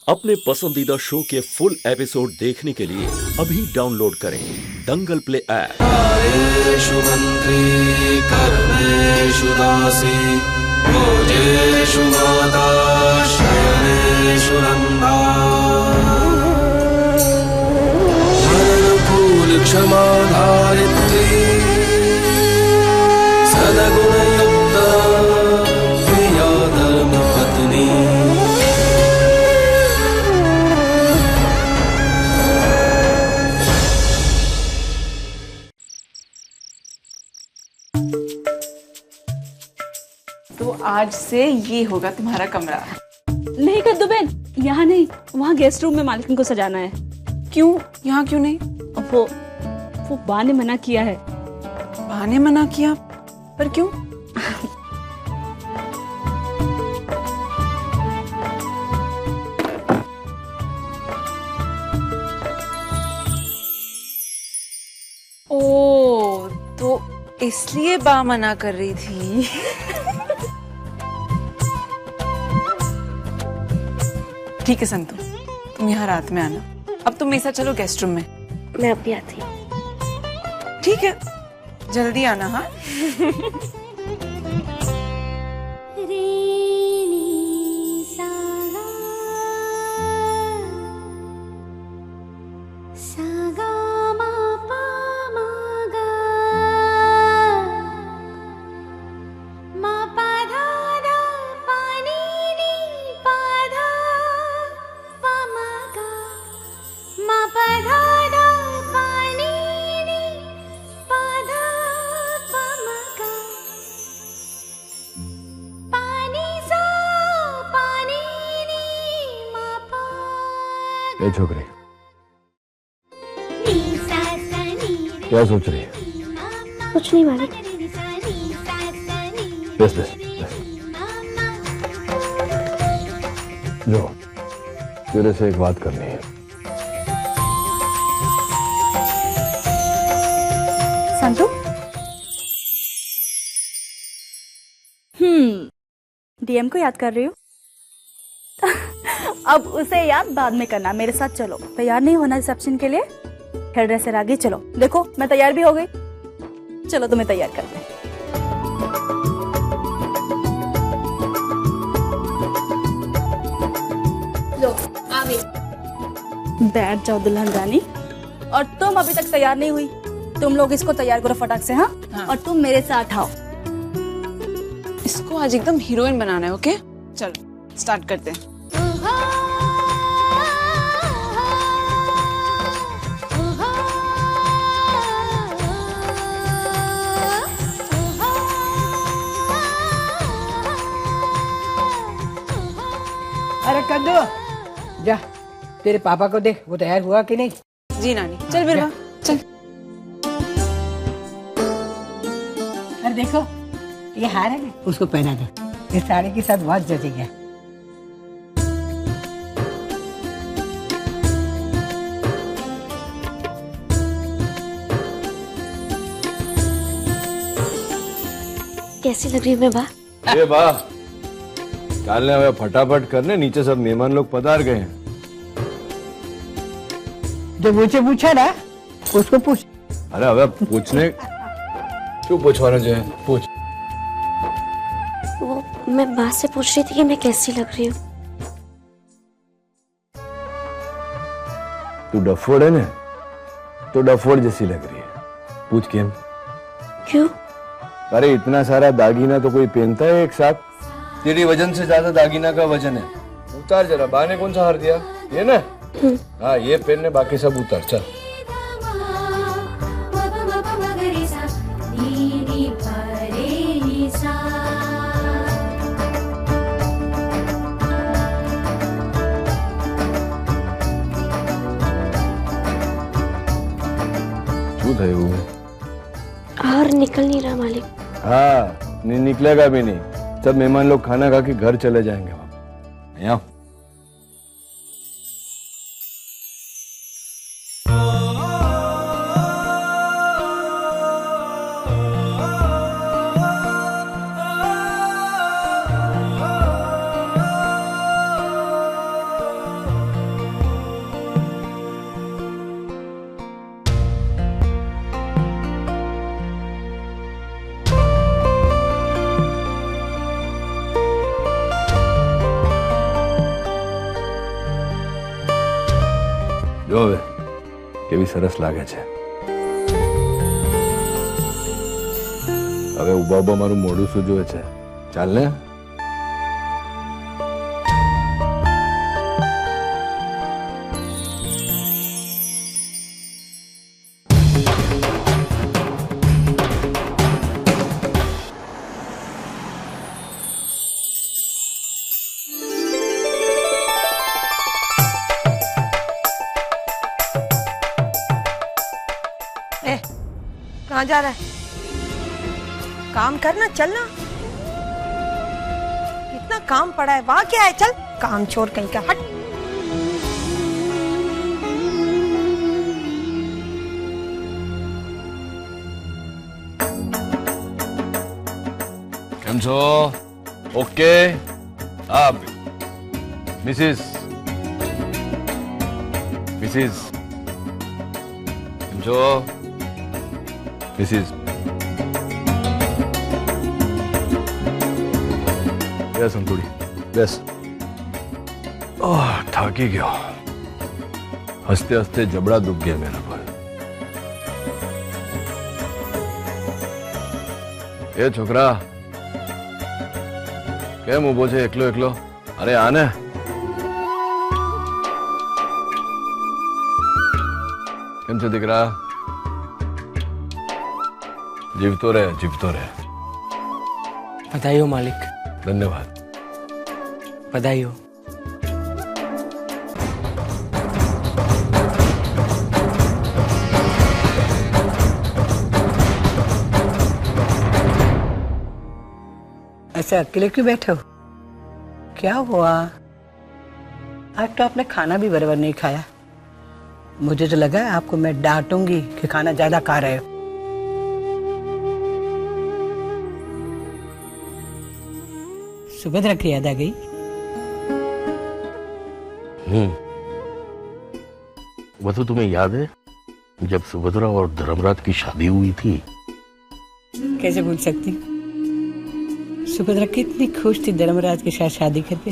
अपने पसंदीदा शो के फुल एपिसोड देखने के लिए अभी डाउनलोड करें दंगल प्ले ऐप। कार्येषु मन्त्री कर्मेषु दासी भोजेषु माता शयनेषु नन्दा अनुकूल क्षमा धारित्री सद्गुणयुक्ता प्रिया धर्मपत्नी। तो आज से ये होगा तुम्हारा कमरा। नहीं कद्दू बहन, यहाँ नहीं, वहाँ गेस्ट रूम में मालकिन को सजाना है। क्यों? यहाँ क्यों नहीं? वो बा ने मना किया है। बा ने मना किया? पर क्यों? ओ, तो इसलिए बा मना कर रही थी। ठीक है संतू, तुम यहाँ रात में आना। अब तुम मेरे साथ चलो गेस्ट रूम में। मैं अभी आती हूँ। ठीक है, जल्दी आना। हाँ ए छोकरी, क्या सोच रही है? कुछ नहीं मालिक। बस बस जो तेरे से एक बात करनी है। संतू? डीएम को याद कर रही हूँ। अब उसे याद बाद में करना। मेरे साथ चलो। तैयार नहीं होना रिसेप्शन के लिए? हेयर ड्रेसर आगे चलो। देखो मैं तैयार भी हो गई। चलो तुम्हें तैयार करते हैं। लो आ गई। बैठ जाओ दुल्हन रानी। और तुम अभी तक तैयार नहीं हुई, तुम लोग इसको तैयार करो फटाक से। हाँ, और तुम मेरे साथ आओ। इसको आज एकदम हीरोइन बनाना है। ओके चलो स्टार्ट करते हैं। अरे कद्दू, जा तेरे पापा को देख, वो तैयार हुआ कि नहीं? जी नानी। चल बिरवा चल। अरे देखो ये हार है ना, उसको पहना दो। इस साड़ी के साथ बहुत जचेगा। कैसी लग रही हूँ मैं बा? ये वाह, डालने हुए फटाफट करने, नीचे सब मेहमान लोग पधार गए हैं। जो मुझे पूछा ना उसको पूछ। अरे अब पूछने क्यों पूछवाना जो है, पूछ। वो मैं बा से पूछ रही थी कि मैं कैसी लग रही हूँ। तू डफोड़ है ना, तो डफोड़ जैसी लग रही है। पूछ क्यों? क्यों? अरे इतना सारा दागीना तो कोई पहनता है एक साथ? तेरी वजन से ज्यादा दागीना का वजन है। उतार जरा। बा ने कौन सा हार दिया? ये ना? हाँ ये पहनने, बाकी सब उतार। चल छूत है वो। और निकल नहीं रहा मालिक। हाँ नहीं निकलेगा भी नहीं। सब मेहमान लोग खाना खा के घर चले जाएंगे। यहाँ જો હવે કેવી સરસ લાગે છે. હવે ઉભા ઉભા મારું મોઢું શું જોવે છે? ચાલ ને. कहाँ जा रहा है? काम करना, चलना. कितना काम पड़ा है. वहां क्या है? चल. काम छोड़ कहीं का. हट. કેમ છો? ઓકે. હા મિસિસ કેમ છો? મિસિસ બેસ અંતુડી બેસ. થાકી ગયો. હસતે હસતે જબડા દુખ ગયા મેરા પર. એ છોકરા કેમ ઊભો છે એકલો એકલો? અરે આને. કેમ છે દીકરા? जीवतो रहे, जीवतो रहे. बधाई हो मालिक. धन्यवाद. बधाई हो. ऐसे अकेले क्यों बैठे हो? क्या हुआ? आज तो आपने खाना भी बराबर नहीं खाया. मुझे तो लगा आपको मैं डांटूंगी कि खाना ज्यादा खा रहे हो. सुभद्रा की याद आ गई? वो तो तुम्हें याद है जब सुभद्रा और धर्मराज की शादी हुई थी? कैसे भूल सकती. सुभद्रा कितनी खुश थी धर्मराज के साथ शादी करके.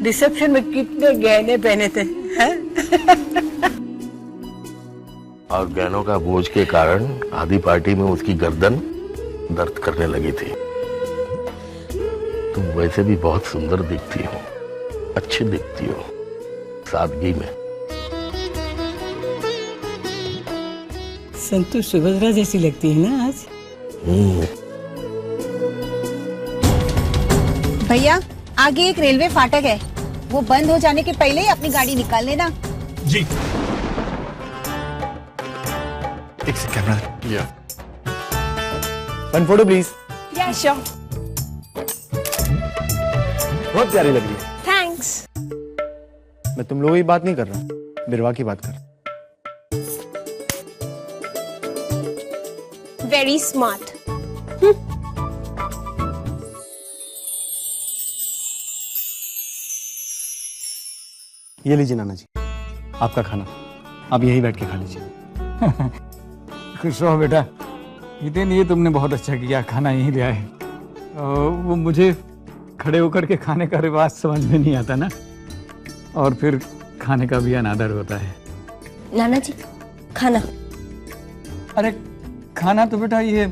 रिसेप्शन में कितने गहने पहने थे. और गहनों का बोझ के कारण आधी पार्टी में उसकी गर्दन दर्द करने लगी थी. तुम वैसे भी बहुत सुंदर दिखती हो, अच्छी दिखती हो, सादगी में. संतु सुभद्रा जैसी लगती है ना आज. भैया आगे एक रेलवे फाटक है, वो बंद हो जाने के पहले ही अपनी गाड़ी निकाल लेना. जी. एक से कैमरा. या. 1 फोटो प्लीज. या श्योर. बहुत प्यारी लग रही है. थैंक्स. मैं तुम लोगों की बात नहीं कर रहा, बिरवा की बात कर. Very smart. ये लीजिए नाना जी, आपका खाना. आप यहीं बैठ के खा लीजिए. खुश रहो बेटा. हितेन, ये तुमने बहुत अच्छा किया, खाना यहीं ले आए. वो मुझे खड़े होकर के खाने का रिवाज समझ में नहीं आता ना, और फिर खाने का भी अनादर होता है. नाना जी खाना. अरे खाना तो बेटा ये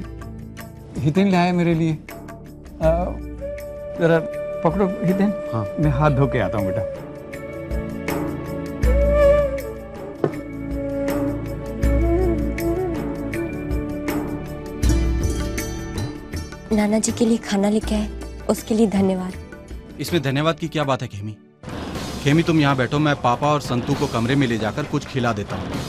हितेन ले आए मेरे लिए. जरा पकड़ो हितेन. हाँ. मैं हाथ धो के आता हूँ बेटा. नाना जी के लिए खाना लेके आए, उसके लिए धन्यवाद. इसमें धन्यवाद की क्या बात है खेमी? खेमी तुम यहाँ बैठो, मैं पापा और संतू को कमरे में ले जाकर कुछ खिला देता हूँ.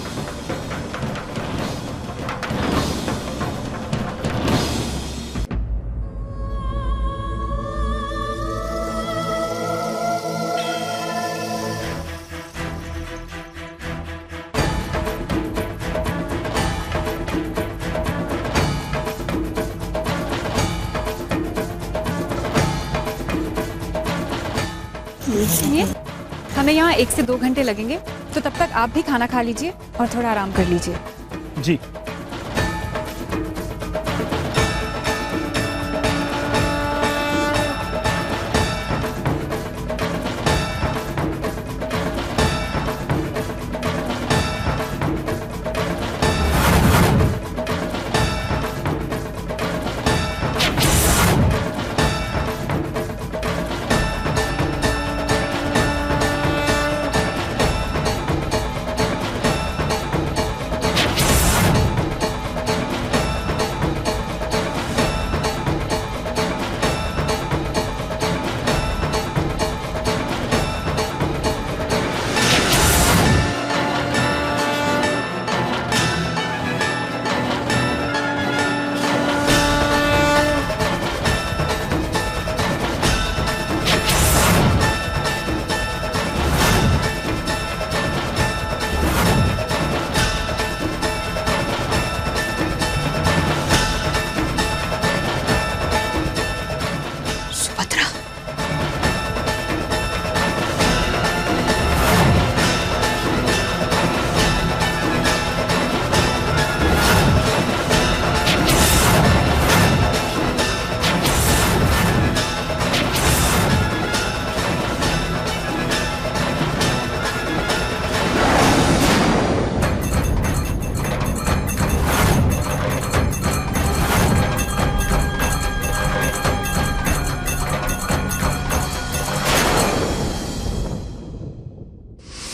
सुनिए, हमें यहाँ 1 से 2 घंटे लगेंगे, तो तब तक आप भी खाना खा लीजिए और थोड़ा आराम कर लीजिए. जी.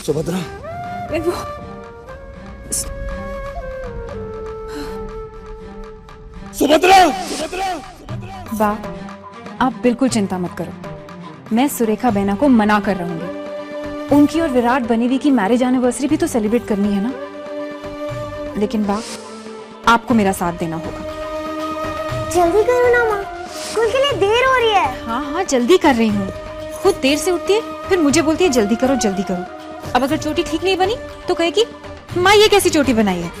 सुभद्रा, वो सुभद्रा, बा, आप बिल्कुल चिंता मत करो। मैं सुरेखा बहना को मना कर रहूंगी। उनकी और विराट बनेवी की मैरिज एनिवर्सरी भी तो सेलिब्रेट करनी है ना। लेकिन बा, आपको मेरा साथ देना होगा। जल्दी करो ना माँ, स्कूल के लिए देर हो रही है। हाँ हाँ जल्दी कर रही हूँ। खुद देर से उठती है, फिर मुझे बोलती है जल्दी करो जल्दी करो। अब अगर चोटी ठीक नहीं बनी तो कहेगी माँ ये कैसी चोटी बनाई है।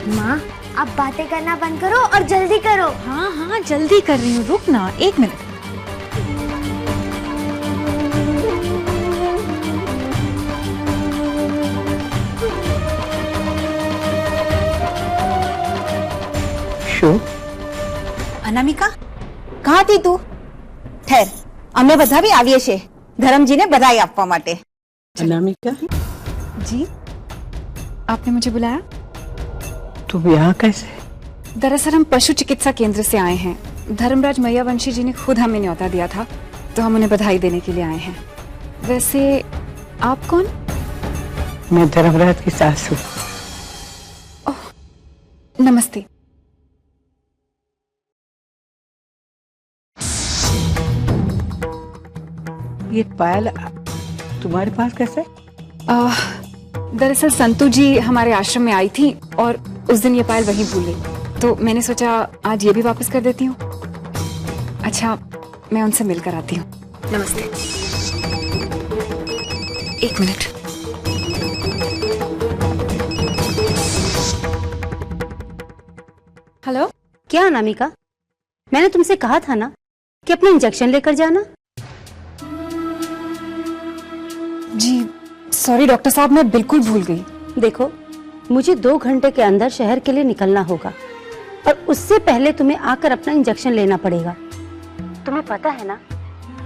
माँ अब बातें करना बंद करो और जल्दी करो। हाँ हाँ जल्दी कर रही हूँ, रुक ना 1 मिनट। अनामिका कहाँ थी तू? ठहर, अमे બધા भी आविए छे। धर्मजी ने बधाई आपवा माटे। अनामिका जी, आपने मुझे बुलाया? तुम यहाँ कैसे? दरअसल हम पशु चिकित्सा केंद्र से आए हैं। धर्मराज मैयावंशी जी ने खुद हमें न्योता दिया था, तो हम उन्हें बधाई देने के लिए आए हैं। वैसे आप कौन? मैं धर्मराज की सासू। नमस्ते। ये पायल तुम्हारे पास कैसे? दरअसल संतू जी हमारे आश्रम में आई थी और उस दिन ये पायल वहीं भूल गई, तो मैंने सोचा आज ये भी वापस कर देती हूँ। अच्छा, मैं उनसे मिलकर आती हूँ। नमस्ते। 1 मिनट। हेलो। क्या अनामिका, मैंने तुमसे कहा था ना कि अपना इंजेक्शन लेकर जाना। जी सॉरी डॉक्टर साहब, मैं बिल्कुल भूल गई। देखो, मुझे 2 घंटे के अंदर शहर के लिए निकलना होगा और उससे पहले तुम्हें आकर अपना इंजेक्शन लेना पड़ेगा। तुम्हें पता है ना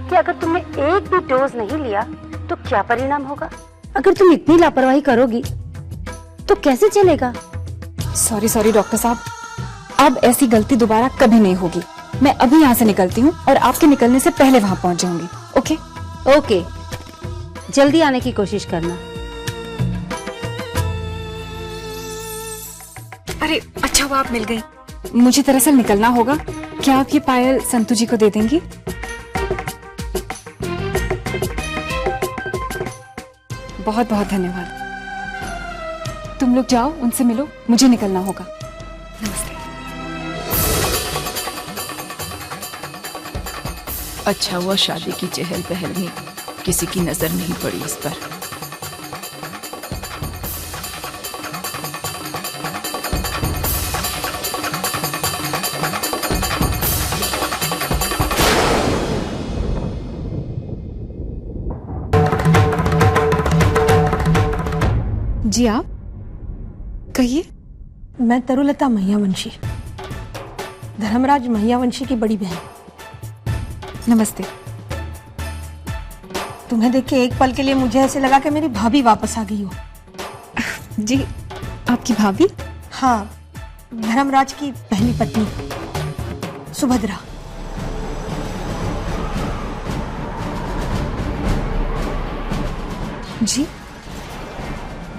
कि अगर तुमने एक भी डोज नहीं लिया तो क्या परिणाम होगा। अगर तुम इतनी लापरवाही करोगी तो कैसे चलेगा। सॉरी डॉक्टर साहब, अब ऐसी गलती दोबारा कभी नहीं होगी। मैं अभी यहाँ से निकलती हूँ और आपके निकलने से पहले वहाँ पहुँच जाऊंगी। ओके ओके, जल्दी आने की कोशिश करना। अरे अच्छा हुआ आप मिल गई। मुझे दरअसल निकलना होगा। क्या आप ये पायल संतू जी को दे देंगी? बहुत बहुत धन्यवाद। तुम लोग जाओ, उनसे मिलो, मुझे निकलना होगा। नमस्ते। अच्छा हुआ शादी की चहल पहल में किसी की नजर नहीं पड़ी इस पर। जी आप कहिए। मैं तरुलता मैयावंशी, धर्मराज मैयावंशी की बड़ी बहन। नमस्ते। तुम्हें देख के एक पल के लिए मुझे ऐसे लगा कि मेरी भाभी वापस आ गई हो। जी, आपकी भाभी? हाँ, धर्मराज की पहली पत्नी सुभद्रा। जी,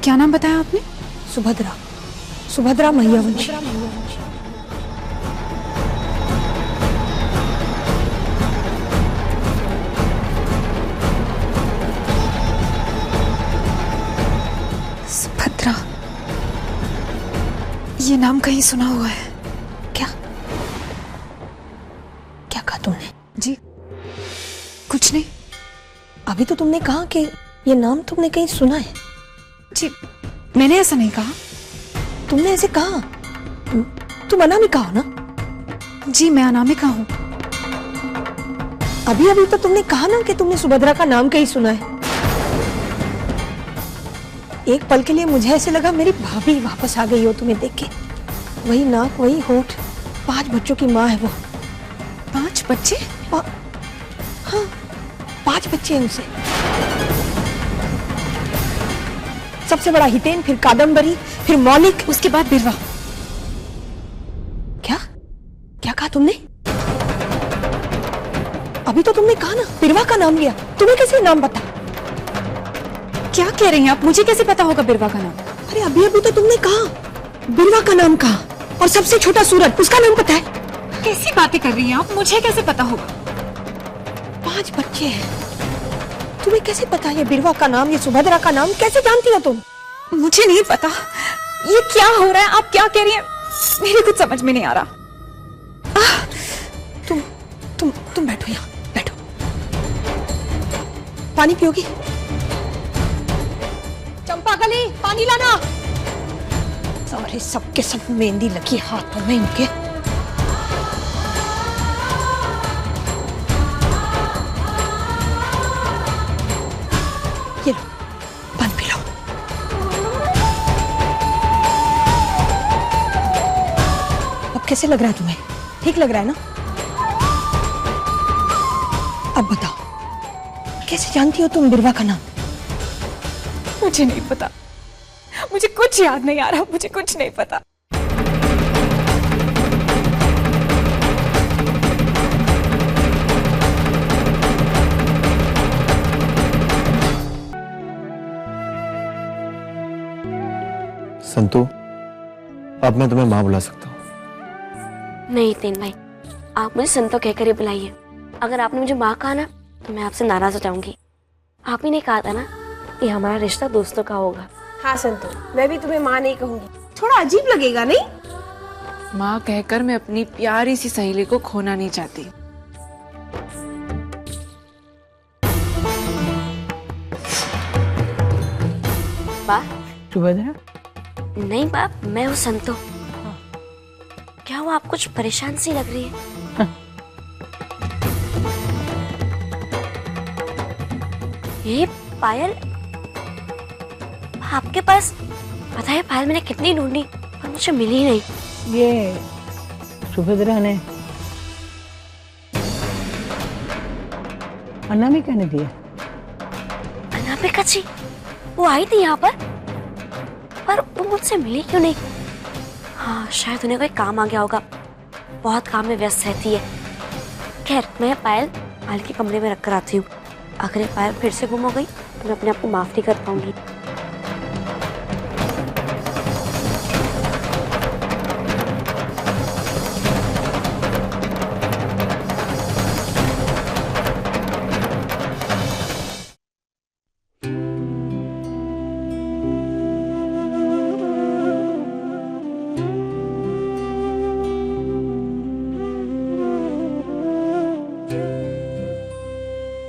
क्या नाम बताया आपने? सुभद्रा, सुभद्रा मैयावंशी। सुभद्रा, ये नाम कहीं सुना हुआ है। क्या क्या कहा तुमने? जी कुछ नहीं। अभी तो तुमने कहा कि ये नाम तुमने कहीं सुना है। जी मैंने ऐसा नहीं कहा। तुमने ऐसे कहा। तुम अनामिका हो ना? जी मैं अनामिका हूँ। अभी अभी तो तुमने कहा ना कि तुमने सुभद्रा का नाम कहीं सुना है। एक पल के लिए मुझे ऐसे लगा मेरी भाभी वापस आ गई हो तुम्हें देख के। वही नाक, वही होठ, 5 बच्चों की माँ है वो। 5 बच्चे? हाँ, 5 बच्चे हैं उसे। सबसे बड़ा हितेन, फिर कादम्बरी, फिर मौलिक, उसके बाद बिरवा। क्या क्या कहा तुमने? अभी तो तुमने कहा ना बिरवा का नाम लिया। तुम्हें कैसे नाम पता? क्या कह रही हैं आप? मुझे कैसे पता होगा बिरवा का नाम? अरे अभी अभी तो तुमने कहा बिरवा का नाम कहा, और सबसे छोटा सूरज, उसका नाम पता है? कैसी बातें कर रही हैं आप? मुझे कैसे पता होगा? 5 बच्चे हैं, तुम्हें कैसे पता ये बिरवा का नाम, ये सुभद्रा का नाम कैसे जानती हो तुम? मुझे नहीं पता। ये क्या हो रहा है? आप क्या कह रही हैं? मेरे कुछ समझ में नहीं आ रहा। तुम बैठो यहाँ, बैठो। पानी पियोगी? चंपा गली, पानी लाना। सारे सबके सब मेहंदी लगी हाथों में इनके। ये लो, पानी पी लो। अब कैसे लग रहा है तुम्हें? ठीक लग रहा है ना? अब बताओ, कैसे जानती हो तुम बिरवा का नाम? मुझे नहीं पता, मुझे कुछ याद नहीं आ रहा, मुझे कुछ नहीं पता। संतू, अब मैं तुम्हें माँ बुला सकता हूँ? नहीं तीन भाई, आप मुझे संतो कहकर ही बुलाइए। अगर आपने मुझे माँ कहा ना तो मैं आपसे नाराज हो जाऊंगी। आप ही ने कहा था ना कि हमारा रिश्ता दोस्तों का होगा। हाँ संतो, मैं भी तुम्हें माँ नहीं कहूंगी, थोड़ा अजीब लगेगा नहीं? माँ कहकर मैं अपनी प्यारी सी सहेली को खोना नहीं चाहती। बा सुभद्रा? नहीं बाप, मैं हूँ संतो। क्या हुआ, आप कुछ परेशान सी लग रही है? ये पायल आपके पास? पता है पायल मैंने कितनी ढूंढी पर मुझे मिली नहीं। ये सुभद्रा ने अनामिका ने दिया। अनामिका जी वो आई थी यहाँ पर वो मुझसे मिली क्यों नहीं? हाँ शायद उन्हें कोई काम आ गया होगा, बहुत काम में व्यस्त रहती है। खैर मैं पायल के कमरे में रख कर आती हूँ। अगर ये पायल फिर से गुम हो गई तो मैं अपने आप को माफ नहीं कर पाऊंगी।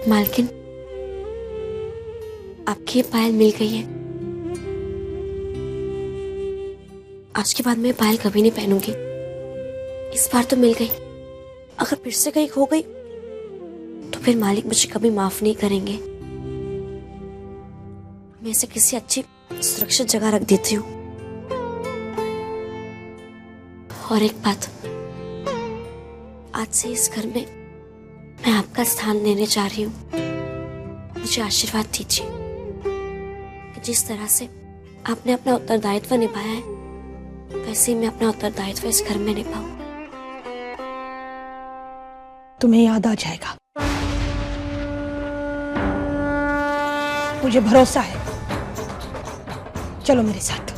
मालकिन, आपकी ये पायल मिल गई है। आज के बाद मैं पायल कभी नहीं पहनूंगी। इस बार तो मिल गई, अगर फिर से कहीं खो गई तो फिर मालिक मुझे कभी माफ नहीं करेंगे। मैं इसे किसी अच्छी सुरक्षित जगह रख देती हूँ। और एक बात, आज से इस घर में मैं आपका स्थान लेने जा रही हूँ। मुझे आशीर्वाद दीजिए कि जिस तरह से आपने अपना उत्तरदायित्व निभाया है वैसे ही मैं अपना उत्तरदायित्व इस घर में निभाऊं। तुम्हें याद आ जाएगा, मुझे भरोसा है। चलो मेरे साथ।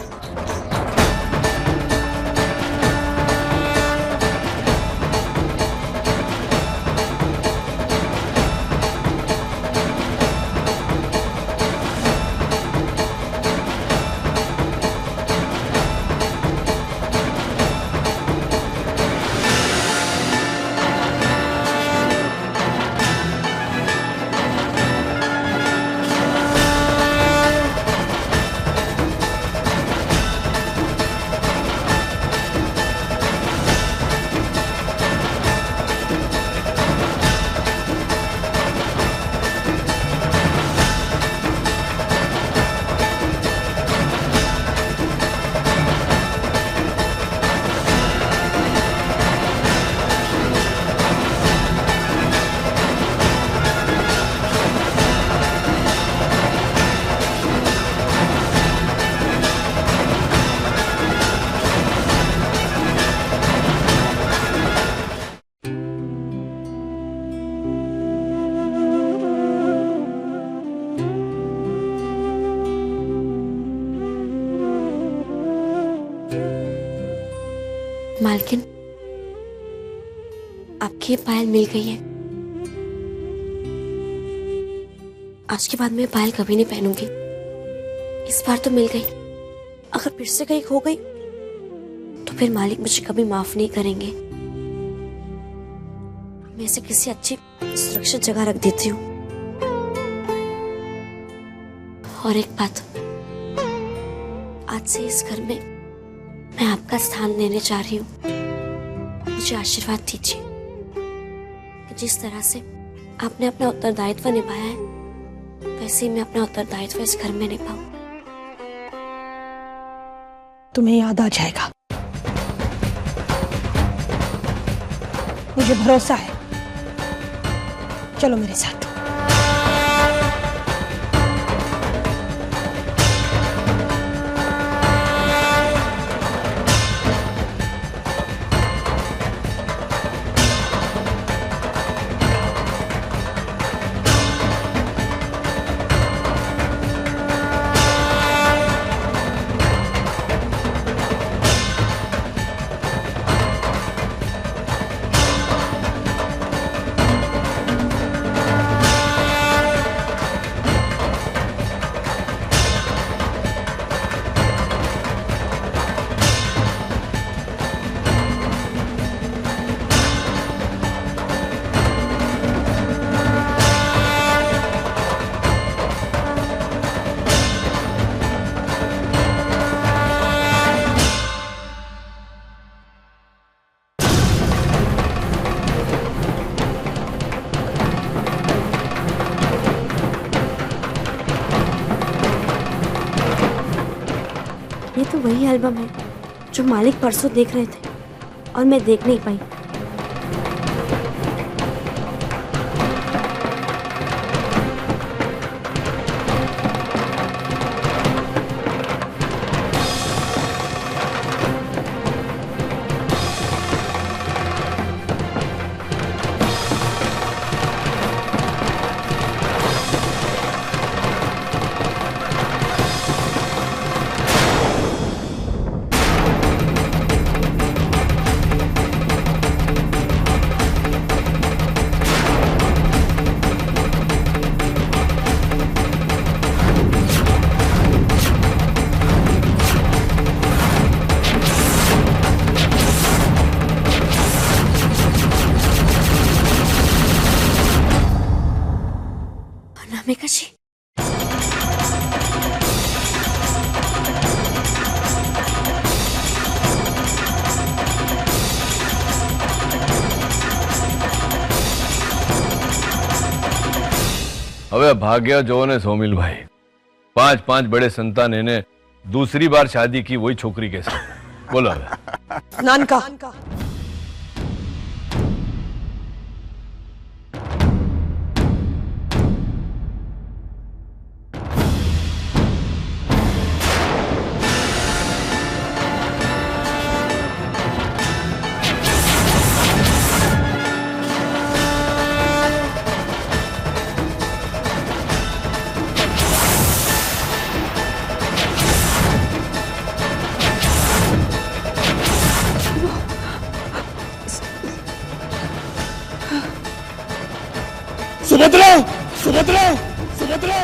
मालकिन, आपकी ये पायल मिल गई है। आज के बाद मैं पायल कभी नहीं पहनूंगी। इस बार तो मिल गई, अगर फिर से कहीं खो गई तो फिर मालिक मुझे कभी माफ नहीं करेंगे। मैं इसे किसी अच्छी सुरक्षित जगह रख देती हूँ। और एक बात, आज से इस घर में मैं आपका स्थान लेने जा रही हूँ। मुझे आशीर्वाद दीजिए कि जिस तरह से आपने अपना उत्तरदायित्व निभाया है, वैसे ही मैं अपना उत्तरदायित्व इस घर में निभाऊं। तुम्हें याद आ जाएगा, मुझे भरोसा है। चलो मेरे साथ। ये तो वही एल्बम है जो मालिक परसों देख रहे थे और मैं देख नहीं पाई। अनामिका जी, હવે ભાગ્યા જો ને સોમિલભાઈ, 5 बड़े संतान ने दूसरी बार शादी की वही छोकरी के साथ। बोलो नानका, सुभद्रा, सुभद्रा, सुभद्रा।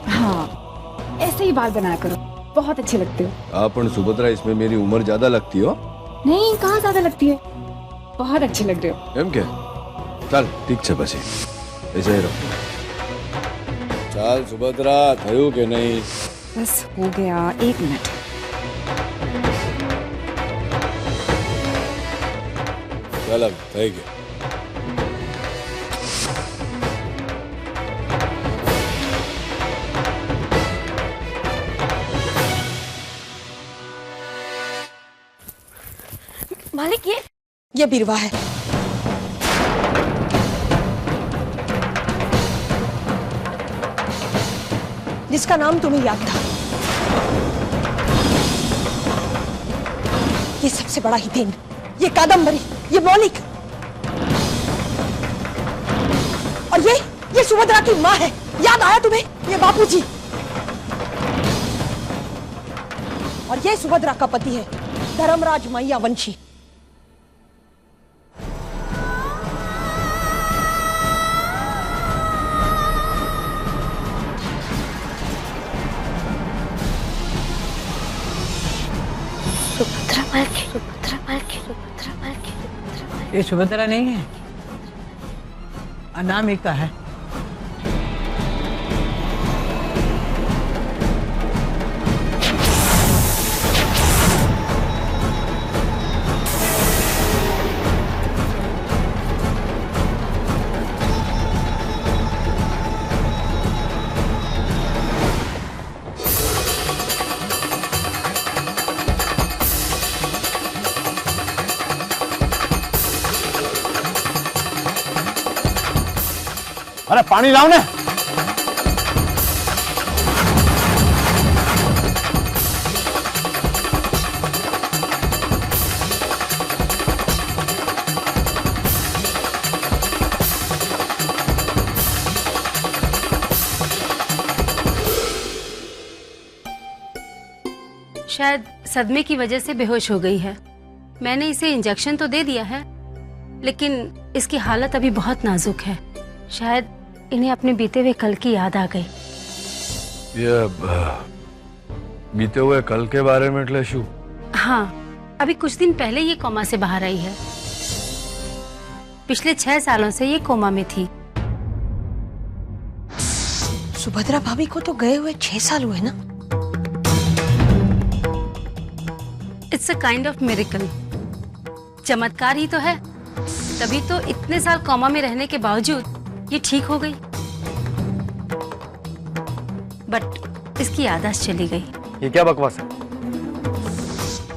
हाँ, ऐसे ही बाल बनाया करो, बहुत अच्छे लगते हो। आप सुभद्रा, इसमें मेरी उम्र ज्यादा लगती हो? नहीं, कहाँ ज्यादा लगती है, बहुत अच्छे लग रहे हो। एम के चल ठीक है, પછી ऐसे ही रहो। चल सुभद्रा, थयु के नहीं? बस हो गया, 1 मिनट। चल अब થઈ ગયું। मालिक, ये बिरवा है। जिसका नाम तुम्हें याद था। ये सबसे बड़ा हितेन, ये कादम्बरी, ये मौलिक और ये सुभद्रा की माँ है। याद आया तुम्हें? ये बापूजी। और ये सुभद्रा का पति है धर्मराज मैया वंशी। ये सुभद्रा नहीं है, अनामिका है। अरे पानी लाओ ना। शायद सदमे की वजह से बेहोश हो गई है। मैंने इसे इंजेक्शन तो दे दिया है, लेकिन इसकी हालत अभी बहुत नाजुक है। शायद इन्हें अपने बीते हुए कल की याद आ गई। ये बीते हुए कल के बारे में એટલે શું? हाँ, अभी कुछ दिन पहले ये कोमा से बाहर आई है। पिछले 6 सालों से ये कोमा में थी। सुभद्रा भाभी को तो गए हुए 6 साल हुए ना। It's a kind of miracle. चमत्कार ही तो है, तभी तो इतने साल कोमा में रहने के बावजूद ये ठीक हो गई। बट इसकी याददाश्त चली गई। ये क्या बकवास है?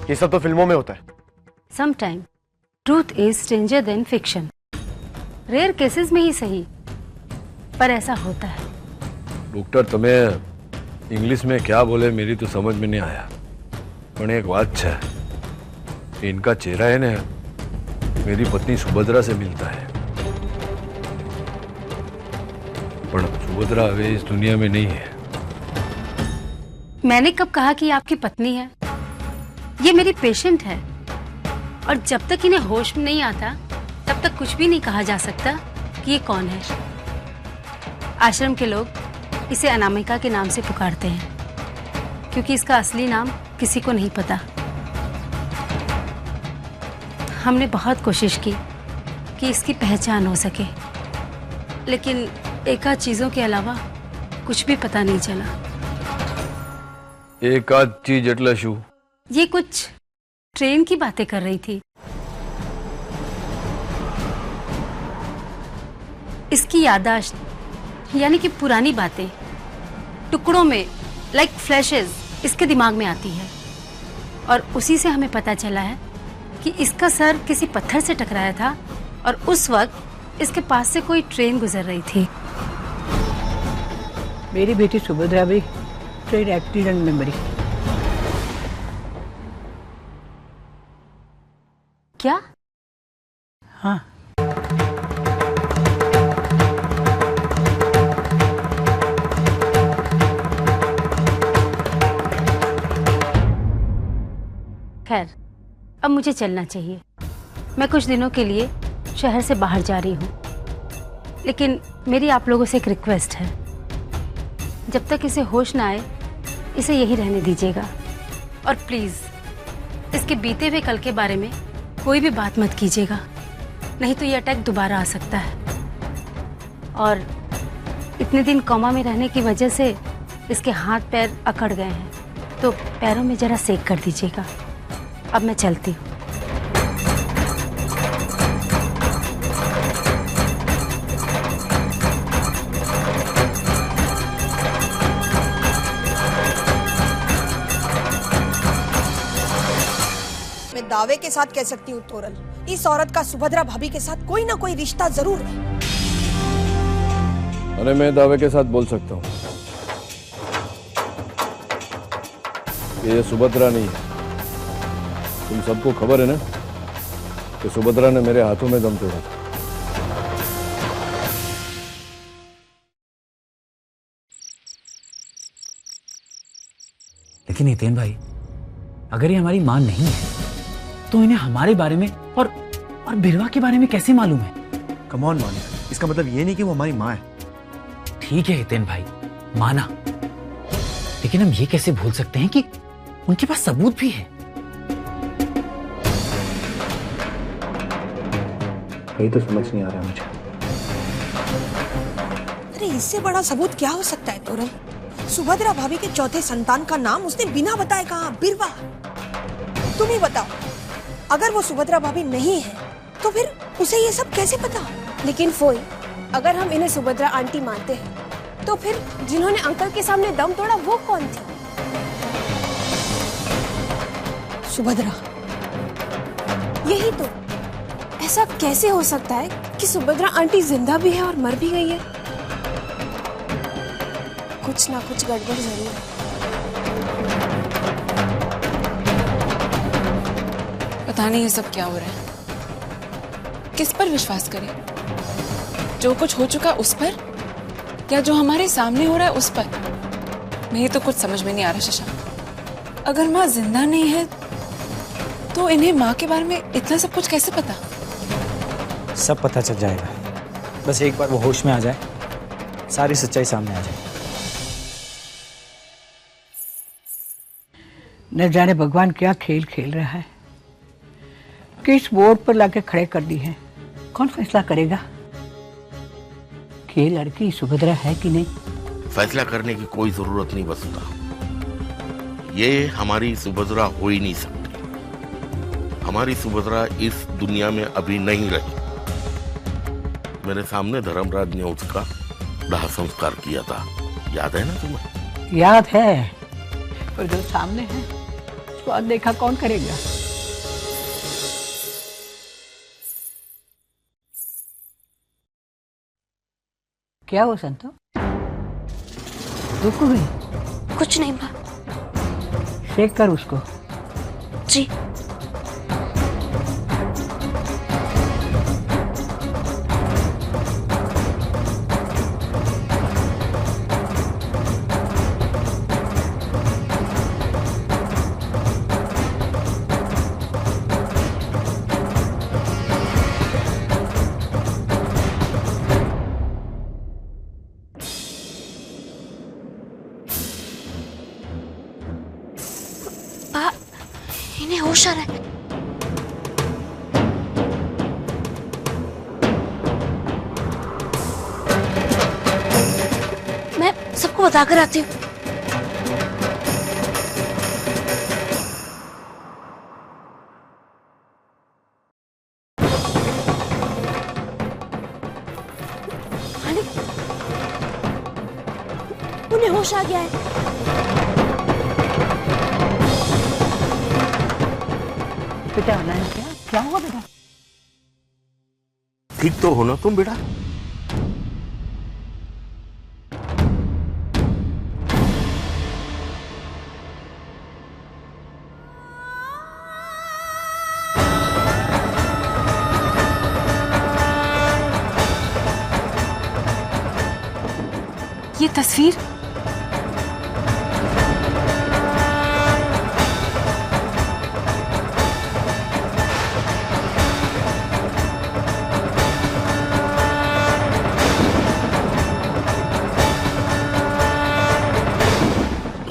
ये सब तो फिल्मों में होता है। Sometime truth is stranger than fiction. Rare cases में ही सही, पर ऐसा होता है। डॉक्टर तुम्हें इंग्लिश में क्या बोले मेरी तो समझ में नहीं आया, पर एक बात है, इनका चेहरा है ना मेरी पत्नी सुभद्रा से मिलता है। पर सुभद्रा अभी इस दुनिया में नहीं है। मैंने कब कहा कि आपकी पत्नी है? ये मेरी पेशेंट है, और जब तक इन्हें होश में नहीं आता तब तक कुछ भी नहीं कहा जा सकता कि ये कौन है। आश्रम के लोग इसे अनामिका के नाम से पुकारते हैं, क्योंकि इसका असली नाम किसी को नहीं पता। हमने बहुत कोशिश की कि इसकी पहचान हो सके, लेकिन एकाध चीजों के अलावा कुछ भी पता नहीं चला। एकाध चीज એટલે શું? ये कुछ ट्रेन की बातें कर रही थी। इसकी याददाश्त यानी कि पुरानी बातें टुकड़ों में लाइक फ्लैशेस इसके दिमाग में आती है, और उसी से हमें पता चला है कि इसका सर किसी पत्थर से टकराया था और उस वक्त इसके पास से कोई ट्रेन गुजर रही थी। मेरी बेटी सुभद्रा भी ट्रेन एक्सीडेंट में मरी। क्या? हाँ। खैर, अब मुझे चलना चाहिए। मैं कुछ दिनों के लिए शहर से बाहर जा रही हूँ, लेकिन मेरी आप लोगों से एक रिक्वेस्ट है। जब तक इसे होश ना आए इसे यही रहने दीजिएगा, और प्लीज इसके बीते हुए कल के बारे में कोई भी बात मत कीजिएगा, नहीं तो ये अटैक दोबारा आ सकता है। और इतने दिन कोमा में रहने की वजह से इसके हाथ पैर अकड़ गए हैं, तो पैरों में जरा सेक कर दीजिएगा। अब मैं चलती हूँ। मैं दावे के साथ कह सकती हूँ तोरल, इस औरत का सुभद्रा भाभी के साथ कोई ना कोई रिश्ता जरूर है। अरे मैं दावे के साथ बोल सकता हूँ कि ये सुभद्रा नहीं है। तुम सबको खबर है ना कि सुभद्रा ने मेरे हाथों में दम तोड़ा था। लेकिन नितिन भाई, अगर ये हमारी मां नहीं है तो इन्हें हमारे बारे में और बिरवा के बारे में कैसे मालूम है? कम ऑन मानिया, इसका मतलब ये नहीं कि वो हमारी माँ है। ठीक है हितेन भाई, माना, लेकिन हम ये कैसे भूल सकते हैं कि उनके पास सबूत भी है। यही तो समझ नहीं आ रहा मुझे। अरे इससे बड़ा सबूत क्या हो सकता है तोरण? सुभद्रा भाभी के चौथे संतान का नाम उसने बिना बताए कहा, बिरवा। तुम ही बताओ, अगर वो सुभद्रा भाभी नहीं है तो फिर उसे ये सब कैसे पता? लेकिन फोई, अगर हम इन्हें सुभद्रा आंटी मानते हैं तो फिर जिन्होंने अंकल के सामने दम तोड़ा वो कौन थी? सुभद्रा। यही तो, ऐसा कैसे हो सकता है कि सुभद्रा आंटी जिंदा भी है और मर भी गई है? कुछ ना कुछ गड़बड़ जरूर है। पता नहीं ये सब क्या हो रहा है। किस पर विश्वास करें? जो कुछ हो चुका उस पर, या जो हमारे सामने हो रहा है उस पर? मुझे तो कुछ समझ में नहीं आ रहा शशांक। अगर माँ जिंदा नहीं है तो इन्हें माँ के बारे में इतना सब कुछ कैसे पता? सब पता चल जाएगा, बस एक बार वो होश में आ जाए, सारी सच्चाई सामने आ जाए। न जाने भगवान क्या खेल खेल रहा है, किस बोर्ड पर लाके खड़े कर दी है। कौन फैसला करेगा कि ये लड़की सुभद्रा है कि नहीं? फैसला करने की कोई जरूरत नहीं वसुधा। ये हमारी सुभद्रा हो ही नहीं सकती। हमारी सुभद्रा इस दुनिया में अभी नहीं रही। मेरे सामने धर्मराज ने उसका दाह संस्कार किया था, याद है ना तुम्हें? याद है, पर जो सामने है उसको अनदेखा कौन करेगा? क्या हो संतो? रुक गई? कुछ नहीं माँ। शेक कर उसको। जी। इन्हें होश आ रहा है। मैं सबको बताकर आती हूँ। उन्हें होश आ गया है। बेटा क्या हुआ बेटा? ठीक तो हो ना तुम बेटा? ये तस्वीर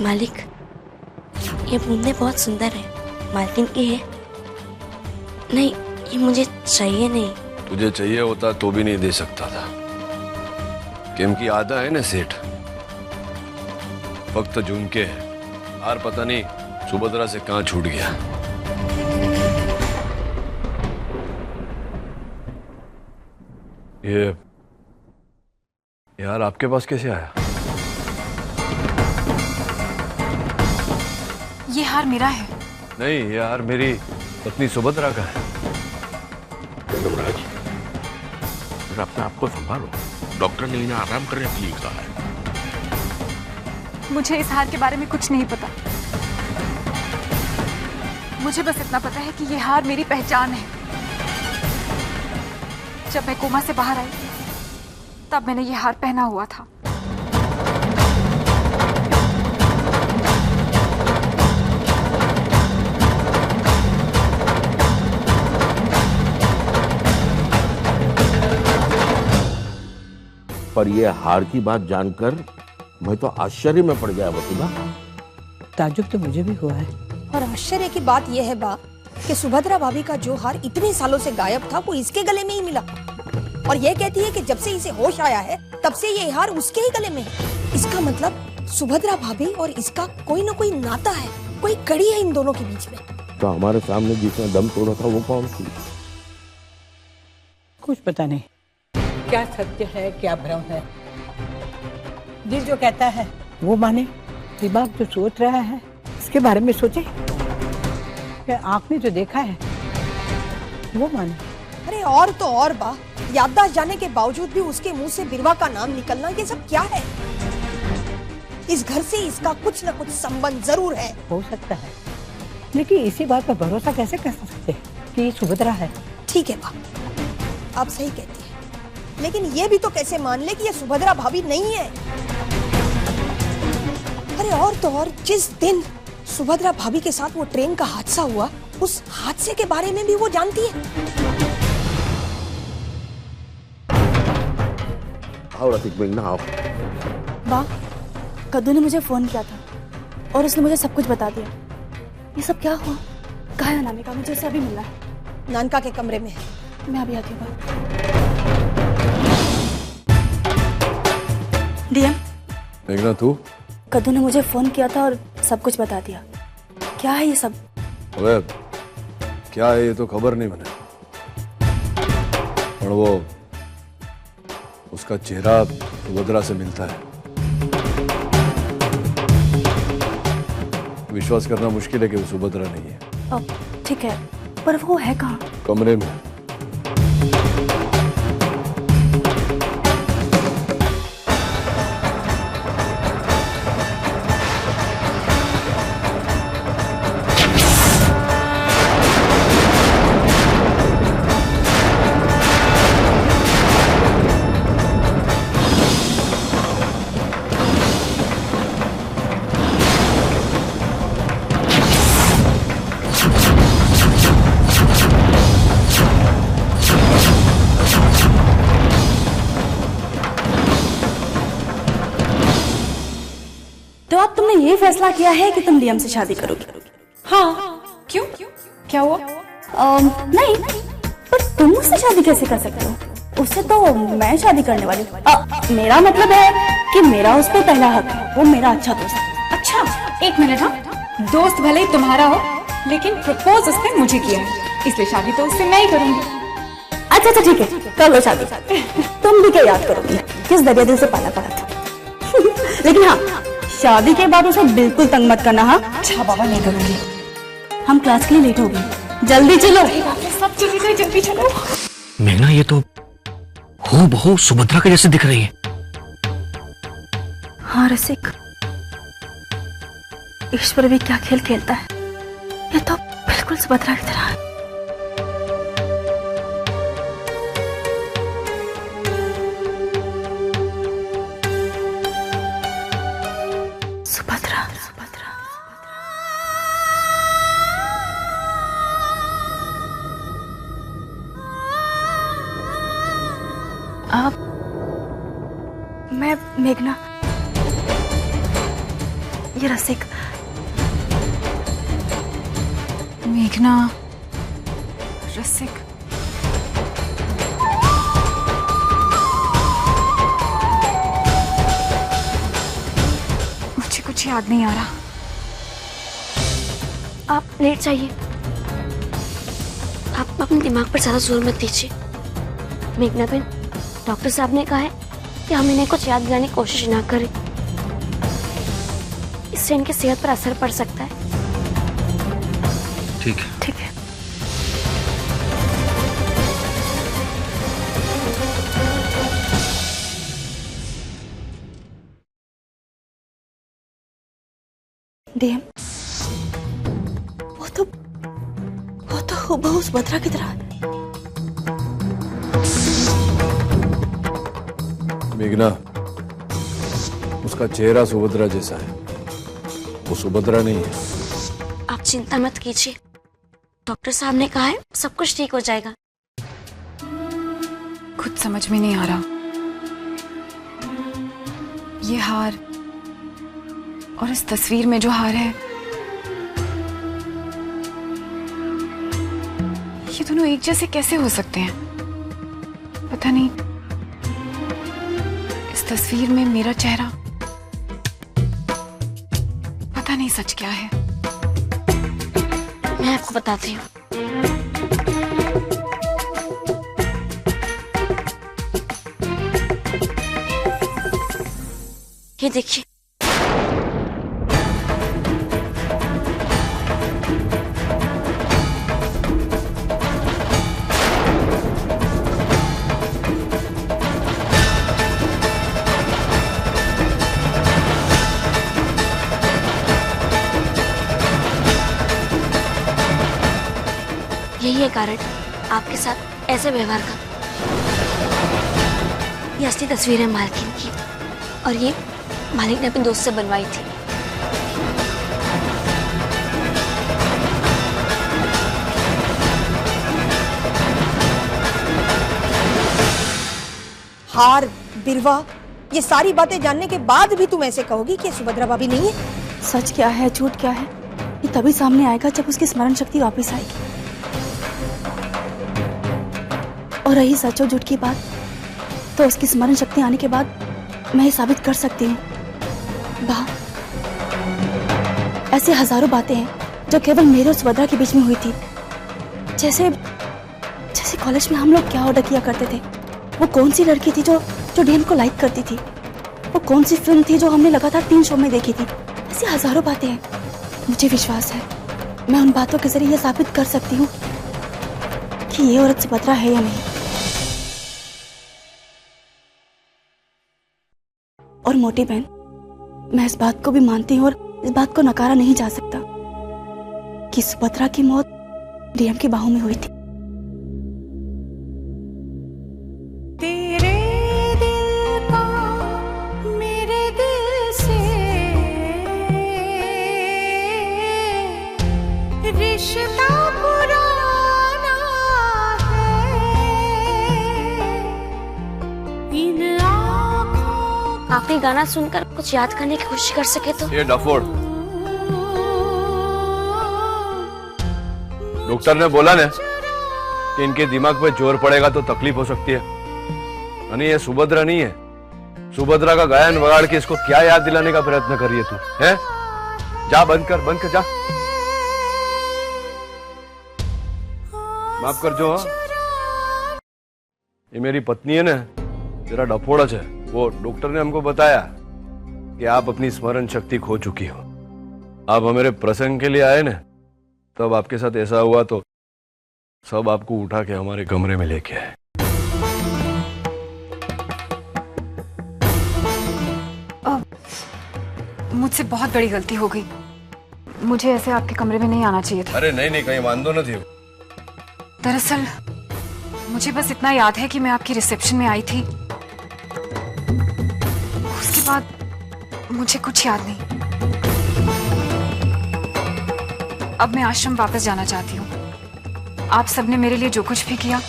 मालिक, ये बूंदे बहुत सुंदर है। मालकिन की है? नहीं, ये मुझे चाहिए नहीं। तुझे चाहिए होता तो भी नहीं दे सकता था, क्योंकि आधा है ना सेठ, वक्त झुमके है। हार पता नहीं सुभद्रा से कहां छूट गया। ये यार आपके पास कैसे आया? ये हार मेरा है। नहीं, ये हार मेरी पत्नी सुभद्रा का है। धर्मराज, अपने आप को संभालो। डॉक्टर ने इन्हें आराम करने के लिए कहा है। मुझे इस हार के बारे में कुछ नहीं पता। मुझे बस इतना पता है कि ये हार मेरी पहचान है। जब मैं कोमा से बाहर आई तब मैंने ये हार पहना हुआ था। पर ये हार की बात जानकर मैं तो आश्चर्य में पड़ गया वसुधा। ताज्जुब तो मुझे भी हुआ है। और आश्चर्य की बात यह है बा कि सुभद्रा भाभी का जो हार इतने सालों से गायब था वो इसके गले में ही मिला। और ये कहती है कि जब से इसे होश आया है तब से ये हार उसके ही गले में है। इसका मतलब सुभद्रा भाभी और इसका कोई ना कोई नाता है, कोई कड़ी है इन दोनों के बीच में। तो हमारे सामने जिसने दम तोड़ा था वो कौन थी? कुछ पता नहीं क्या सत्य है क्या भ्रम है। दिल जो कहता है वो माने, दिमाग जो सोच रहा है इसके बारे में सोचे, क्या आँख ने जो देखा है वो माने। अरे और तो और बा, याददाश्त जाने के बावजूद भी उसके मुंह से बिरवा का नाम निकलना, ये सब क्या है? इस घर से इसका कुछ न कुछ संबंध जरूर है। हो सकता है, लेकिन इसी बात पर भरोसा कैसे कर सकते हैं कि ये सुभद्रा है? ठीक है बा, आप सही कहती है, लेकिन ये भी तो कैसे मान ले कि ये सुभद्रा भाभी नहीं है। अरे और तो और जिस दिन सुभद्रा भाभी के साथ वो ट्रेन का हादसा हुआ, उस हादसे के बारे में भी वो जानती है। आओ रसिक मेघना आओ। बा, कद्दू ने मुझे फोन किया था और उसने मुझे सब कुछ बता दिया। ये सब क्या हुआ? कहाँ है अनामिका? मुझे उससे अभी मिलना है। नानका के कमरे में है। मैं अभी आती हूँ। डीएम, मेघना तू? कद्दू ने मुझे फोन किया था और सब कुछ बता दिया। क्या है ये सब? अबे क्या है ये तो खबर नहीं मैंने, पर वो उसका चेहरा सुभद्रा से मिलता है। विश्वास करना मुश्किल है कि वो सुभद्रा नहीं है। अब ठीक है, पर वो है कहाँ? कमरे में। तो अब तुमने ये फैसला किया है कि तुम डीएम से शादी करोगी? हाँ। क्यों? क्या हुआ? नहीं, पर तुम उससे शादी कैसे कर सकते हो? उससे तो मैं शादी करने वाली हूँ। मेरा मतलब है कि मेरा उस पर पहला हक है, वो मेरा अच्छा दोस्त है। अच्छा, एक मिनट। हाँ, दोस्त भले ही तुम्हारा हो, लेकिन प्रपोज उसने मुझे किया है, इसलिए शादी तो उससे मैं ही करूंगी। अच्छा ठीक है, कर लो शादी। तुम भी क्या याद करोगी किस दरिया दिल से पाला पड़ा था। लेकिन हाँ, शादी के बाद उसे बिल्कुल तंग मत करना। हाँ अच्छा बाबा, नहीं करूंगी। हम क्लास के लिए लेट हो गए, जल्दी चलो। सब चली गई, जल्दी चलो। मेघना ये तो हूबहू सुभद्रा के जैसे दिख रही है। हाँ रसिक, ईश्वर भी क्या खेल खेलता है, ये तो बिल्कुल सुभद्रा की तरह है। आप, मैं मेघना, ये रसिक। मेघना, रसिक। मुझे कुछ याद नहीं आ रहा। आप लेट जाइए, आप अपने दिमाग पर ज्यादा जोर मत दीजिए। मेघना बहन, डॉक्टर साहब ने कहा है कि हम इन्हें कुछ याद दिलाने की कोशिश ना करें, इससे इनकी सेहत पर असर पड़ सकता है। ठीक है। ठीक है। डीएम, वो तो हूबहू सुभद्रा की तरह। मेघना, उसका चेहरा सुभद्रा जैसा है, वो सुभद्रा नहीं है। आप चिंता मत कीजिए, डॉक्टर साहब ने कहा है सब कुछ ठीक हो जाएगा। कुछ समझ में नहीं आ रहा, ये हार और इस तस्वीर में जो हार है, ये दोनों एक जैसे कैसे हो सकते हैं? पता नहीं, इस तस्वीर में मेरा चेहरा, पता नहीं सच क्या है। मैं आपको बताती हूँ। ये देखिए, यही है कारण आपके साथ ऐसे व्यवहार का। ये असली तस्वीर है मालकिन की, और ये मालिक ने अपने दोस्त से बनवाई थी। हार, बिरवा, ये सारी बातें जानने के बाद भी तुम ऐसे कहोगी कि सुभद्रा भाभी नहीं है? सच क्या है, झूठ क्या है, ये तभी सामने आएगा जब उसकी स्मरण शक्ति वापस आएगी। और रही सच और झूठ की बात, तो उसकी स्मरण शक्ति आने के बाद मैं ये साबित कर सकती हूँ। वाह, ऐसी हजारों बातें हैं जो केवल मेरे और सुभद्रा के बीच में हुई थी। जैसे कॉलेज में हम लोग क्या ऑर्डर किया करते थे, वो कौन सी लड़की थी जो डीएम को लाइक करती थी, वो कौन सी फिल्म थी जो हमने लगातार 3 शो में देखी थी। ऐसी हजारों बातें हैं। मुझे विश्वास है मैं उन बातों के जरिए यह साबित कर सकती हूँ कि ये औरत सुभद्रा है या नहीं। और मोटी बहन, मैं इस बात को भी मानती हूँ और इस बात को नकारा नहीं जा सकता कि सुभद्रा की मौत डीएम की बाहों में हुई थी। तेरे दिल का मेरे दिल से रिश्ता पुराना है। इन आपने गाना सुनकर कुछ याद करने की कोशिश कर सके तो? ये डफोड़, डॉक्टर ने बोला ना कि इनके दिमाग पे जोर पड़ेगा तो तकलीफ हो सकती है। यानी ये सुभद्रा नहीं है। सुभद्रा का गायन बगाड़ के इसको क्या याद दिलाने का प्रयत्न कर रही है तू? हैं? जा, बंद कर जा। माफ कर जो। हाँ, ये मेरी पत्नी है ना, जरा डफोड़च है। वो डॉक्टर ने हमको बताया कि आप अपनी स्मरण शक्ति खो चुकी हो। आप हमारे प्रसंग के लिए आए ना, तब आपके साथ ऐसा हुआ तो सब आपको उठा के हमारे कमरे में लेके आए। मुझसे बहुत बड़ी गलती हो गई। मुझे ऐसे आपके कमरे में नहीं आना चाहिए था। अरे नहीं, कहीं वांदो न थी। दरअसल मुझे बस इतना याद है कि मैं आपकी रिसेप्शन में आई थी, उसके बाद मुझे कुछ याद नहीं। अब मैं आश्रम वापस जाना चाहती हूँ। आप सबने मेरे लिए जो कुछ भी किया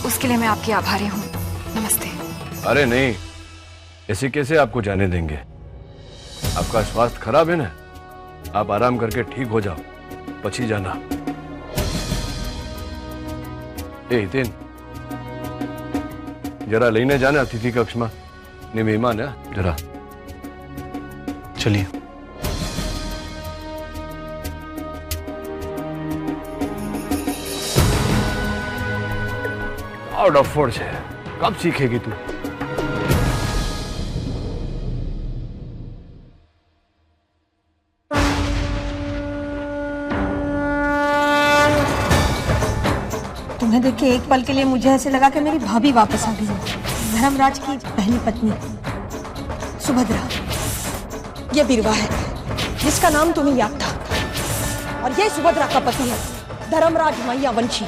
उसके लिए मैं आपकी आभारी हूँ। नमस्ते। अरे नहीं, ऐसे कैसे आपको जाने देंगे? आपका स्वास्थ्य खराब है ना, आप आराम करके ठीक हो जाओ, પછી जाना। ए हितेन, जरा लईने जाने अतिथि कक्ष में, ने मेहमान है, जरा चलिए। आउट ऑफ फोर्स है, कब सीखेगी तू? तुम्हें देख के एक पल के लिए मुझे ऐसे लगा कि मेरी भाभी वापस आ गई है। धर्मराज की पहली पत्नी सुभद्रा। ये बिरवा है जिसका नाम तुम्हें याद था, और ये सुभद्रा का पति है धर्मराज मैयावंशी।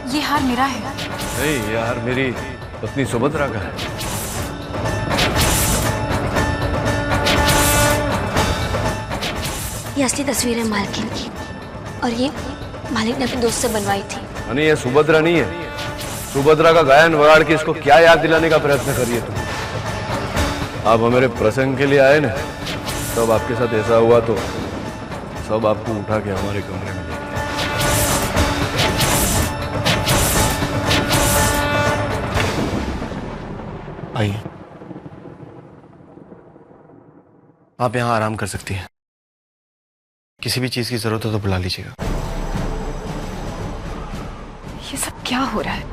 ये हार मेरा है। नहीं, ये हार मेरी पत्नी सुभद्रा का है। ये असली तस्वीर है मालकिन की, और ये मालिक ने अपने दोस्त से बनवाई थी। नहीं, ये सुभद्रा नहीं है। सुभद्रा का गायन वगाड़ के इसको क्या याद दिलाने का प्रयत्न करिए तुम। आप हमारे प्रसंग के लिए आए ना, तब आपके साथ ऐसा हुआ तो सब आपको उठा के हमारे कमरे में ले गए। आइए, आप यहाँ आराम कर सकती हैं। किसी भी चीज की जरूरत हो तो बुला लीजिएगा। ये सब क्या हो रहा है?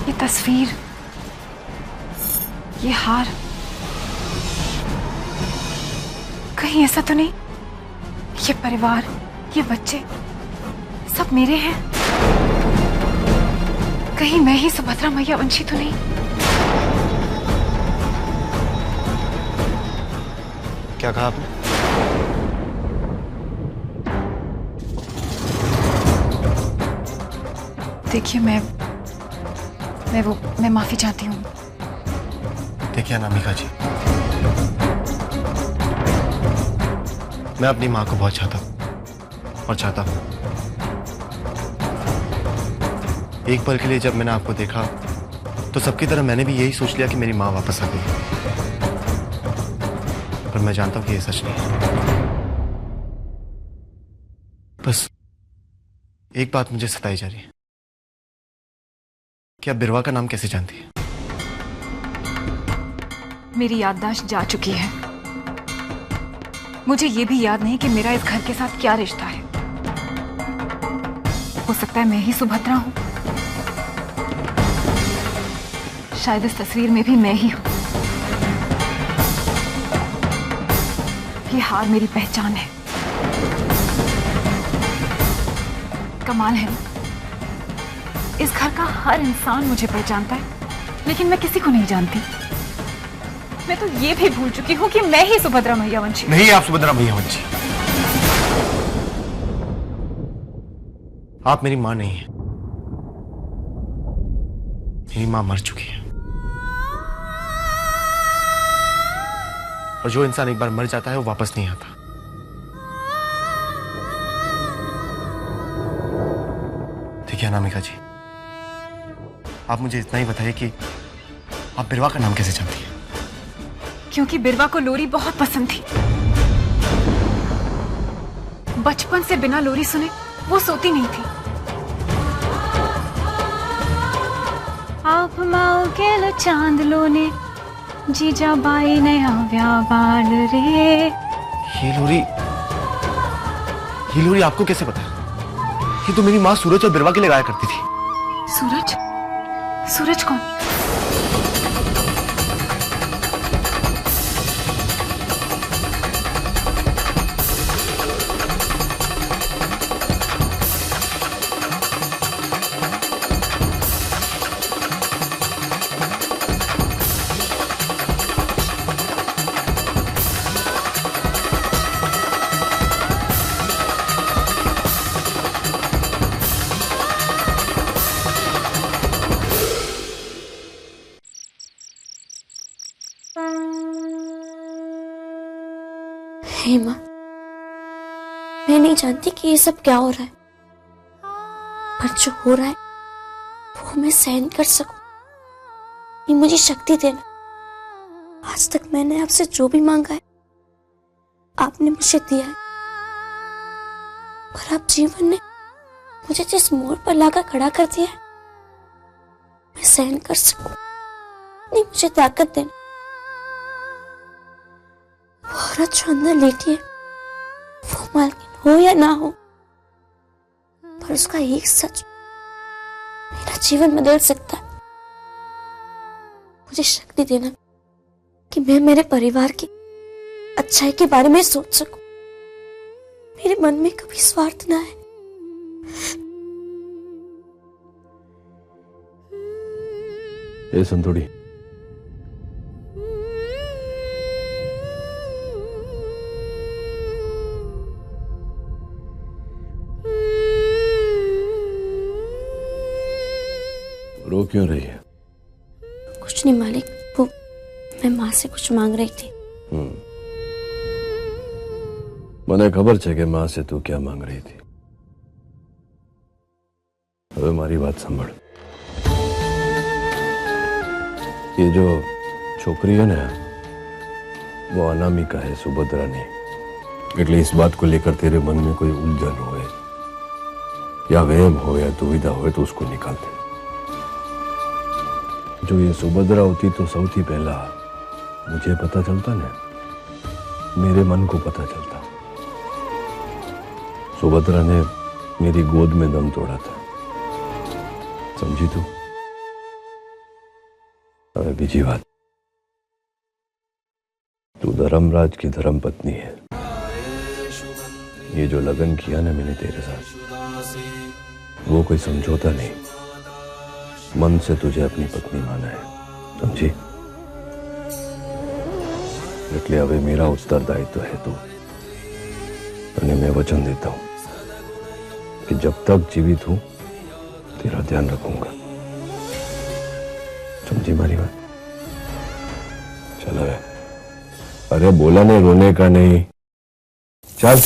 ये तस्वीर, ये हार, कहीं ऐसा तो नहीं ये परिवार, ये बच्चे सब मेरे हैं? कहीं मैं ही सुभद्रा मैयावंशी तो नहीं? क्या कहा आपने? देखिए, मैं माफी चाहती हूँ। देखिए अनामिका जी, मैं अपनी माँ को बहुत चाहता हूँ और चाहता हूँ। एक पल के लिए जब मैंने आपको देखा तो सबकी तरह मैंने भी यही सोच लिया कि मेरी माँ वापस आ गई, पर मैं जानता हूँ कि ये सच नहीं है। बस एक बात मुझे सताई जा रही है कि आप बिरवा का नाम कैसे जानती है? मेरी याददाश्त जा चुकी है। मुझे ये भी याद नहीं कि मेरा इस घर के साथ क्या रिश्ता है। हो सकता है मैं ही सुभद्रा हूं, शायद इस तस्वीर में भी मैं ही हूं। ये हार मेरी पहचान है। कमाल है ना, इस घर का हर इंसान मुझे पहचानता है, लेकिन मैं किसी को नहीं जानती। मैं तो ये भी भूल चुकी हूँ कि मैं ही सुभद्रा मैयावंशी। नहीं, आप सुभद्रा मैयावंशी। आप मेरी माँ नहीं है। मेरी माँ मर चुकी है, और जो इंसान एक बार मर जाता है वो वापस नहीं आता। ठीक है अनामिका जी, आप मुझे इतना ही बताइए कि आप बिरवा का नाम कैसे जानती हैं? क्योंकि बिरवा को लोरी बहुत पसंद थी। बचपन से बिना लोरी सुने वो सोती नहीं थी। आप माओ के लो चांद लोने, जीजा बाई ने आव्या बाल रे। ये लोरी आपको कैसे पता? ये तो मेरी माँ सूरज और बिरवा के लिए गाया करती थी। सूरज? सूरज कौन? हेमा, मैं नहीं जानती कि ये सब क्या हो रहा है, पर जो हो रहा है वो मैं सहन कर सकूं। ये मुझे शक्ति देना। आज तक मैंने आपसे जो भी मांगा है आपने मुझे दिया है, और अब जीवन ने मुझे जिस मोड़ पर लाकर खड़ा कर दिया है मैं सहन कर सकूं। नहीं, मुझे ताकत देना। वो औरत जो अंदर लेटी है वो मालकिन हो या ना हो, पर उसका एक सच मेरा जीवन बदल सकता है। मुझे शक्ति देना कि मैं मेरे परिवार की अच्छाई के बारे में सोच सकूं, मेरे मन में कभी स्वार्थ ना आए। ए संतोड़ी, रो क्यों रही है? कुछ नहीं मालिक, वो मैं माँ से कुछ मांग रही थी। મને ખબર છે કે માં से तू क्या मांग रही थी। હવે મારી વાત સાંભળ। ये जो छोकरी है ना, वो अनामिका है, सुभद्रा नहीं। એટલે इस बात को लेकर तेरे मन में कोई उलझन हो या वहम हो या दुविधा हो तो उसको निकाल दे। जो ये सुभद्रा होती तो सौथी पहला मुझे पता चलता ना, मेरे मन को पता चलता। सुभद्रा ने मेरी गोद में दम तोड़ा था, समझी तू? હવે બીજી વાત, तू धर्मराज की धर्म पत्नी है। ये जो लगन किया ना मैंने तेरे साथ, वो कोई समझौता नहीं, मन से तुझे अपनी पत्नी माना है, समझी? એટલે હવે मेरा उत्तरदायित्व है तू, અને मैं वचन देता हूं कि जब तक जीवित हूं तेरा ध्यान रखूंगा, समझी मारी बात? चल હવે, अरे बोला नहीं, रोने का नहीं, चल।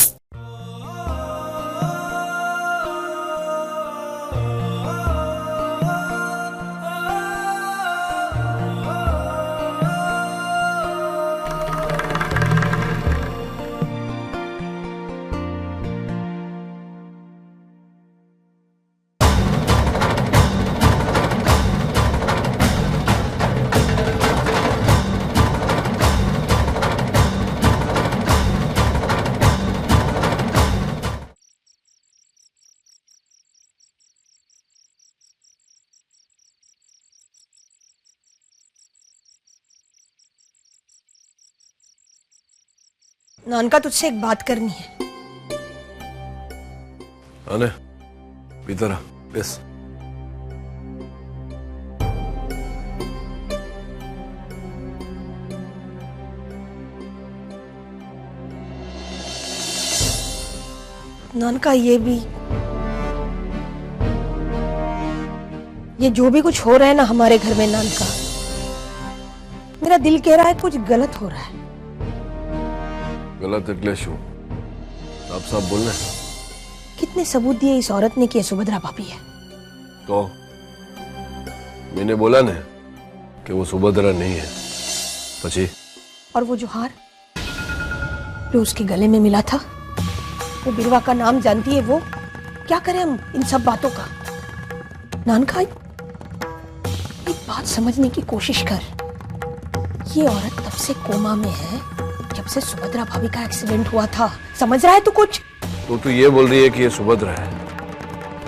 नानका, तुझसे एक बात करनी है। आने भीतर आ, बेस। नानका, ये जो भी कुछ हो रहा है ना हमारे घर में, नानका, मेरा दिल कह रहा है कुछ गलत हो रहा है। गलत એટલે શું? साफ साफ बोलना। कितने सबूत दिए इस औरत ने कि ये सुभद्रा भाभी है? तो मैंने बोला ना कि वो सुभद्रा नहीं है, પછી? और वो जो हार जो उसके गले में मिला था, वो बिरवा का नाम जानती है वो? क्या करें हम इन सब बातों का? नानका, एक बात समझने की कोशिश कर। ये औरत तब से कोमा में है जब से सुभद्रा भाभी का एक्सीडेंट हुआ था, समझ रहा है तू कुछ? तो तू ये बोल रही है कि ये सुभद्रा है?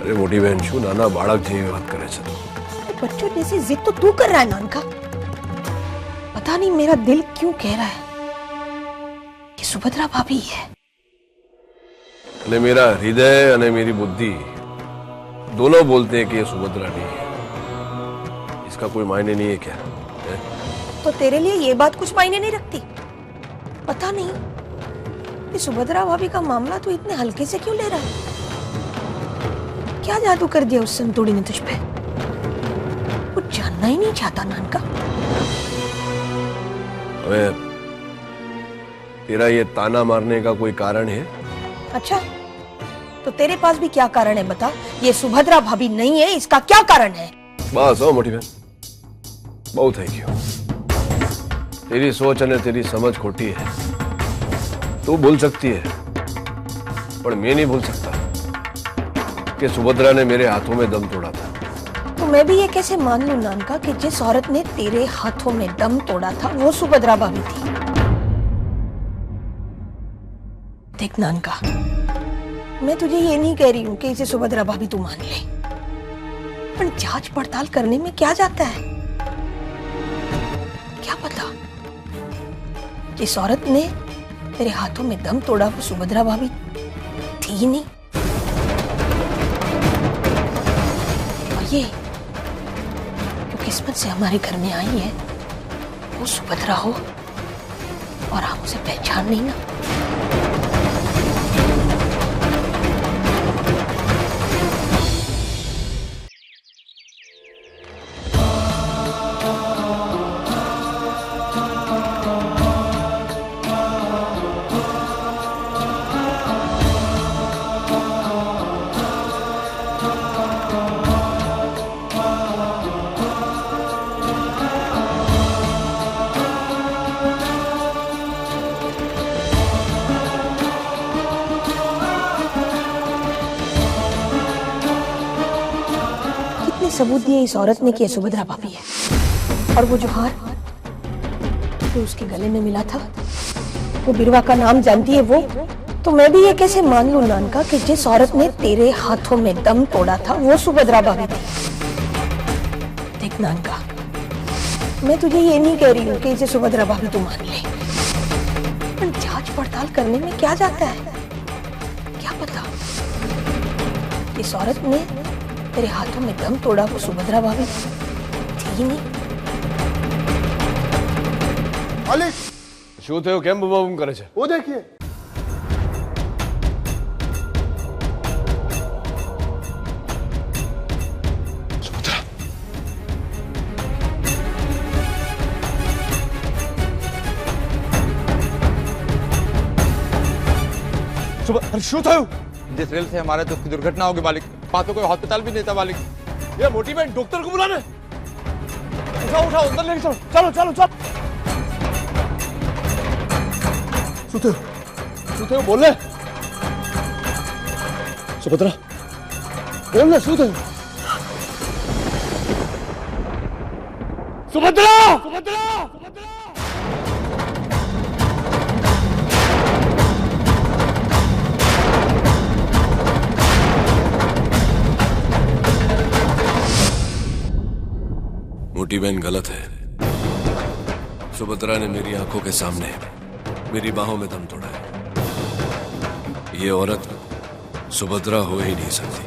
अरे मोटी बहन, शू नाना बाळक જેવી વાત કરે છે તું? बच्चों जैसी जिद तो तू कर रहा है नानका। पता नहीं मेरा दिल क्यों कह रहा है कि सुभद्रा भाभी है। અને मेरा हृदय અને मेरी बुद्धि दोनों बोलते हैं कि ये सुभद्रा नहीं है। इसका कोई मायने नहीं है क्या? है? तो तेरे लिए ये बात कुछ मायने नहीं रखती? पता नहीं ये सुभद्रा भाभी का मामला तो इतने हल्के से क्यों ले रहा है? क्या जादू कर दिया उस संतोड़ी ने तुझ पे? कुछ जानना ही नहीं चाहता नानका। अबे, तेरा ये ताना मारने का कोई कारण है? अच्छा, तो तेरे पास भी क्या कारण है बता? ये सुभद्रा भाभी नहीं है, इसका क्या कारण है? बस हो मोटी बहन, बहुत है क्यों? तेरी सोच और तेरी समझ खोटी है। तू भूल सकती है पर मैं नहीं भूल सकता कि सुभद्रा ने मेरे हाथों में दम तोड़ा था। तो मैं भी ये कैसे मान लूं नानका कि जिस औरत ने तेरे हाथों में दम तोड़ा था वो सुभद्रा भाभी थी? देख नानका, मैं तुझे ये नहीं कह रही हूं कि इसे सुभद्रा भाभी तू मान ले, पर जांच पड़ताल करने में क्या जाता है? क्या पता जिस औरत ने तेरे हाथों में दम तोड़ा वो सुभद्रा भाभी थी ही नहीं। और ये जो किस्मत से हमारे घर में आई है वो सुभद्रा हो और हम उसे पहचान नहीं ना। जितने सबूत दिए इस औरत ने कि सुभद्रा भाभी है, और वो जो हार जो उसके गले में मिला था वो बिरवा का नाम जानती है वो, तो मैं भी ये कैसे मान लूं नानका कि जिस औरत ने तेरे हाथों में दम तोड़ा था वो सुभद्रा भाभी थी। देख नानका, मैं तुझे ये नहीं कह रही हूँ कि इसे सुभद्रा भाभी तू मान ले, पर जांच पड़ताल करने में क्या जाता है? क्या पता इस औरत ने तेरे हाथों में दम तोड़ा वो सुभद्रा भाभी थी ही नहीं। मालिक શું થયું? કેમ બૂમ કરે છે? वो देखिए શું થયું? जिस रेल से हमारे दोस्त की दुर्घटना होगी मालिक, वहां तो कोई हॉस्पिटल भी नहीं था मालिक। ये मोटी बहन डॉक्टर को बुलाने। उठाओ उठाओ अंदर लेके चलो। चलो चलो चलो। શું થયું બોલે? सुभद्रा बोल ना, શું થયું? सुभद्रा! मोटी बहन गलत है। सुभद्रा ने मेरी आंखों के सामने मेरी बाहों में दम तोड़ा है। ये औरत सुभद्रा हो ही नहीं सकती।